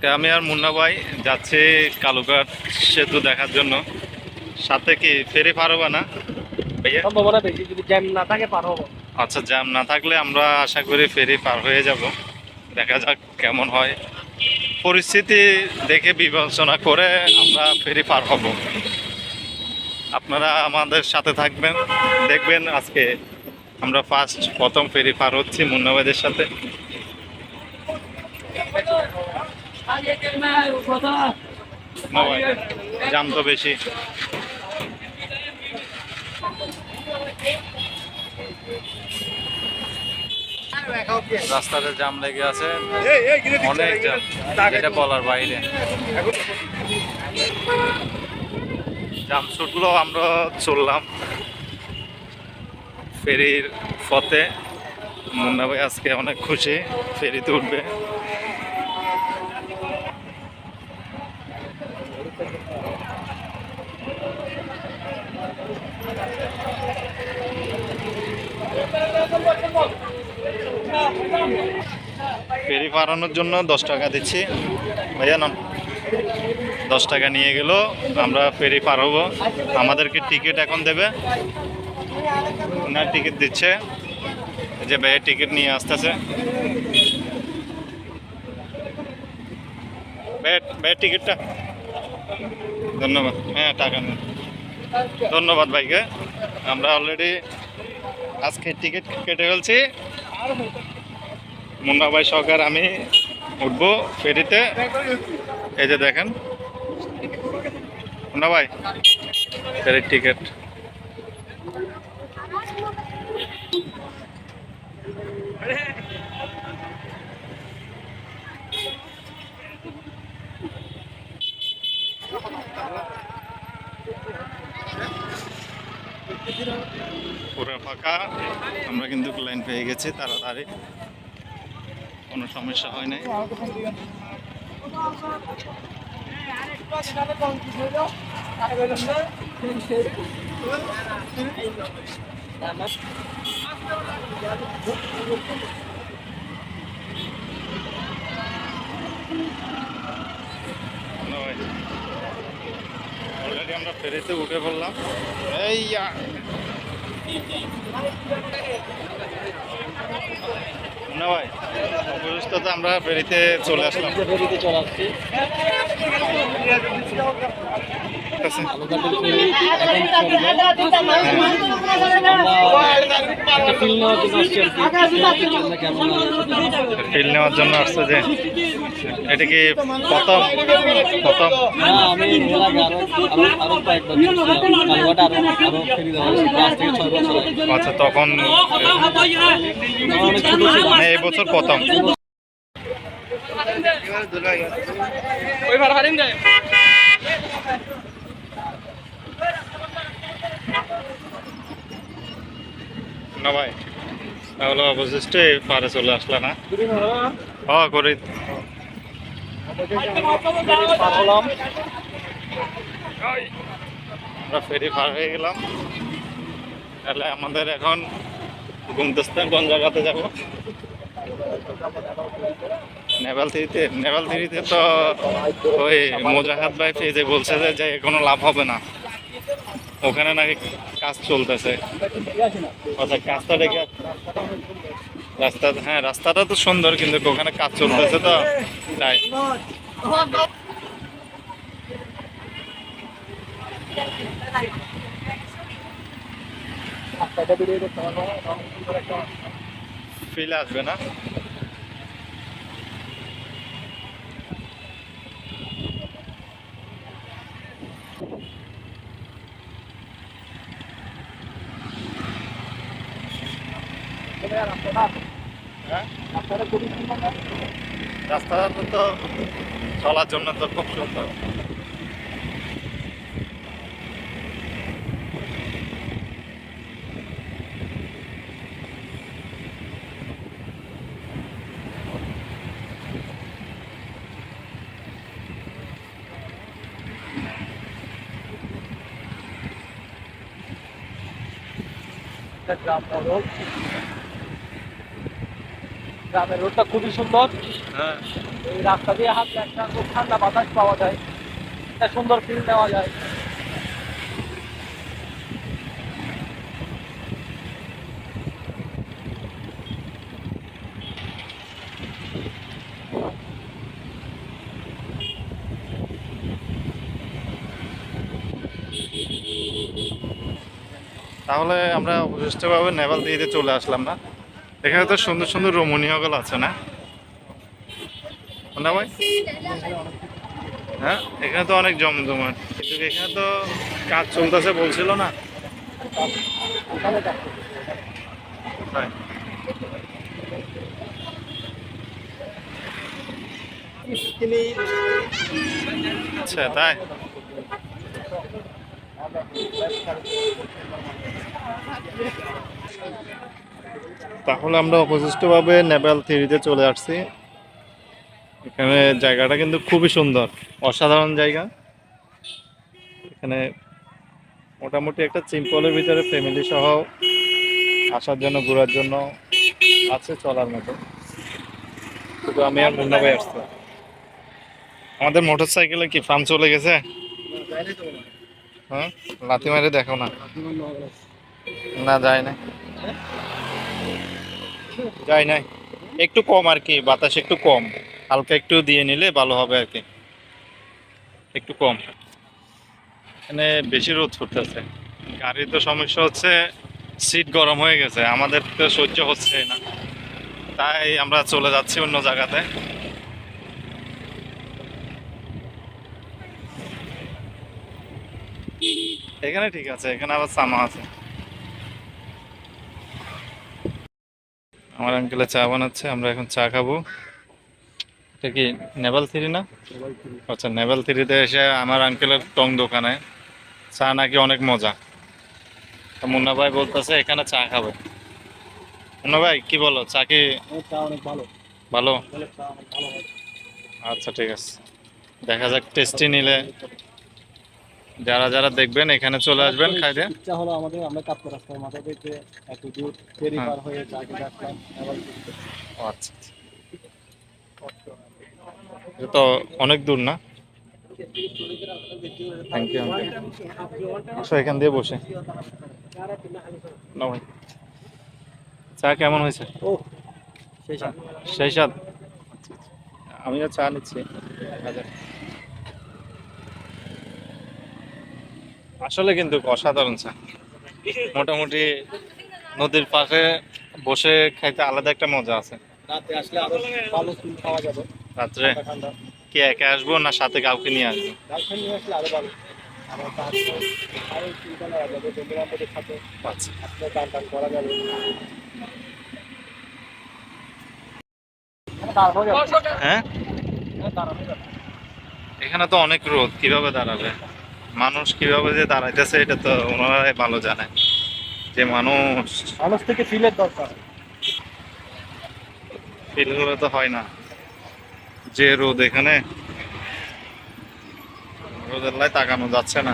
আমি আর মুন্না ভাই যাচ্ছি কালুঘাট সেতু দেখার জন্য। সাথে কি ফেরি পার হবো না ভাইয়া? সম্ভাবনা বেশি, যদি জ্যাম না থাকে পার হবো। আচ্ছা, জ্যাম না থাকলে আমরা আশা করি ফেরি পার হয়ে যাব। দেখা যাক কেমন হয়, পরিস্থিতি দেখে বিবেচনা করে আমরা ফেরি পার হব। আপনারা আমাদের সাথে থাকবেন, দেখবেন আজকে আমরা প্রথম ফেরি পার হচ্ছি মুন্না ভাইদের সাথে। না ভাই, জ্যাম তো বেশি। রাস্তাতে জ্যাম লেগে আছে, অনেক জ্যাম, এটা বলার বাইরে। জ্যাম ছুটলো, আমরা চললাম ফেরির পথে। মুন্না ভাই আজকে অনেক খুশি, ফেরিতে উঠবে। ফেরি পারানোর জন্য 10 টাকা দিচ্ছি ভাইয়া, নাম 10 টাকা নিয়ে গেল, আমরা ফেরি পার হবো। আমাদেরকে টিকিট এখন দেবে না, টিকিট দিচ্ছে যে ভাইয়া টিকিট নিয়ে আসতেছে। ভাইয়া টিকিটটা ধন্যবাদ। হ্যাঁ, টাকা নেই, ধন্যবাদ ভাইকে। আমরা অলরেডি আজকে টিকিট কেটে ফেলছি। মুন্না ভাই সরকার আমি উঠবো ফেরিতে। এই যে দেখেন মুন্না ভাই, ফেরির টিকিট। পুরো ফাঁকা, আমরা কিন্তু লাইন পেয়ে গেছি তাড়াতাড়ি, কোনো সমস্যা হয় নাই। অলরেডি আমরা ফেরিতে উঠে পড়লাম। এই না ভাই, অবস্থা আমরা ফেরিতে চলে আসলাম। ফেরিতে চলে আসছি। ফিল নেওয়ার জন্য আসছে যে এটা কি প্রথম? আচ্ছা, তখন এই বছর প্রথম। না ভাই, তাহলে অবশিষ্টে পারে চলে আসলে না? হ্যাঁ, করি। আমরা ফেরি পার হয়ে গেলাম। তাহলে আমাদের এখন গুমদস্তান কোন জায়গাতে যাব? নেভাল থ্রিতে তো ওই মোজাহাত ভাই যে বলছে যে কোনো লাভ হবে না, ওখানে নাকি কাজ চলতেছে। অর্থাৎ কাজটা দেখে হ্যাঁ, রাস্তাটা তো সুন্দর, কিন্তু ওখানে কাজ চলতেছে তো তাই। ফিল আসবে না? রাস্তাটা তো চলার জন্য তো খুব সুন্দর। গ্রামের রোডটা খুবই সুন্দর। হ্যাঁ, এই রাস্তা দিয়ে হাঁটলে একটা খুব ঠান্ডা বাতাস পাওয়া যায়, একটা সুন্দর ফিল নেওয়া যায়। তাহলে আমরা অবশিষ্টভাবে নেভাল দিতে চলে আসলাম না? এখানে তো সুন্দর সুন্দর রমণীয়গুলো আছে না, না ভাই? হ্যাঁ, এখানে তো অনেক জমজমাট, কিন্তু এখানে তো কাজ চলতেছে বলছিল না? তাই? আচ্ছা, তাই? তাহলে আমরা অবশিষ্টভাবে নেপাল থ্রিতে চলে আসছি। এখানে জায়গাটা কিন্তু খুবই সুন্দর, অসাধারণ জায়গা। এখানে মোটামুটি একটা সিম্পলের ভিতরে ফ্যামিলি সহ আসার জন্য, ঘোরার জন্য আছে চলার মতো। শুধু আমি আর মুন্না ভাই আসছি। আমাদের মোটর সাইকেলে কি ফার্ম চলে গেছে? হ্যাঁ, লাথি মারে দেখো না। না, যায় না, যায় নাই। একটু কম আর কি, বাতাস একটু কম, হালকা একটু দিয়ে নিলে ভালো হবে আর কি, একটু কম। এখানে বেশি রোদ ফুটতেছে, গাড়ির তো সমস্যা হচ্ছে, সিট গরম হয়ে গেছে, আমাদের তো সহ্য হচ্ছে না, তাই আমরা চলে যাচ্ছি অন্য জায়গাতে। এখানে ঠিক আছে, এখানে আবার সামা আছে। আমার আঙ্কেলে চা বানাচ্ছে, আমরা এখন চা খাবো। এটা কি নেভাল থ্রি না? আচ্ছা, নেভাল থ্রিতে এসে আমার আঙ্কেলের টং দোকানে চা নাকি অনেক মজা। তা মুন্না ভাই বলতেছে এখানে চা খাবে। মুন্না ভাই কি বলো, চা কি চা অনেক ভালো, ভালো? চা অনেক ভালো হয়। আচ্ছা, ঠিক আছে, দেখা যাক। টেস্টি নিলে যারা যারা দেখবেন এখানে চলে আসবেন খাইতে। ইচ্ছা হলো আমাদের, আমরা কাপ্তা রাস্তার মাথা থেকে এত দূর ফেরি হ্যাঁ। পার হয়ে চা খেতে আসলাম। ও আচ্ছা, এটা তো অনেক দূর না? Thank you uncle. আসো, এখান দিয়ে বসে নাও ভাই। চা কেমন হয়েছে? ও সেই চা। সেই স্বাদ। আমিও চা নিচ্ছি। আচ্ছা। আসলে কিন্তু অসাধারণ চা, মোটামুটি নদীর পাশে বসে খাইতে আলাদা একটা মজা আছে। রাতে আসলে আরো ভালো ফিল পাওয়া যাবে। রাত্রে ঠান্ডা ঠান্ডা। কি একা আসবো না সাথে কাউকে নিয়ে আসবো? গার্লফ্রেন্ড নিয়ে আসলে আরো ভালো। আমার তাহলে আরো চিন্তা নেওয়া যাবে, বন্ধু বান্ধবের সাথে আচ্ছা। আপনার টান টান করা যাবে। হ্যাঁ, এখানে তো অনেক রোদ, কিভাবে দাঁড়াবে মানুষ, কিভাবে যে দাঁড়াইতেছে এটা তো ওনারাই ভালো জানে। যে মানুষ মানুষ থেকে ফিলের দরকার। ফিল হলে তো হয় না, যে রোদ এখানে, রোদের লাই তাকানো যাচ্ছে না।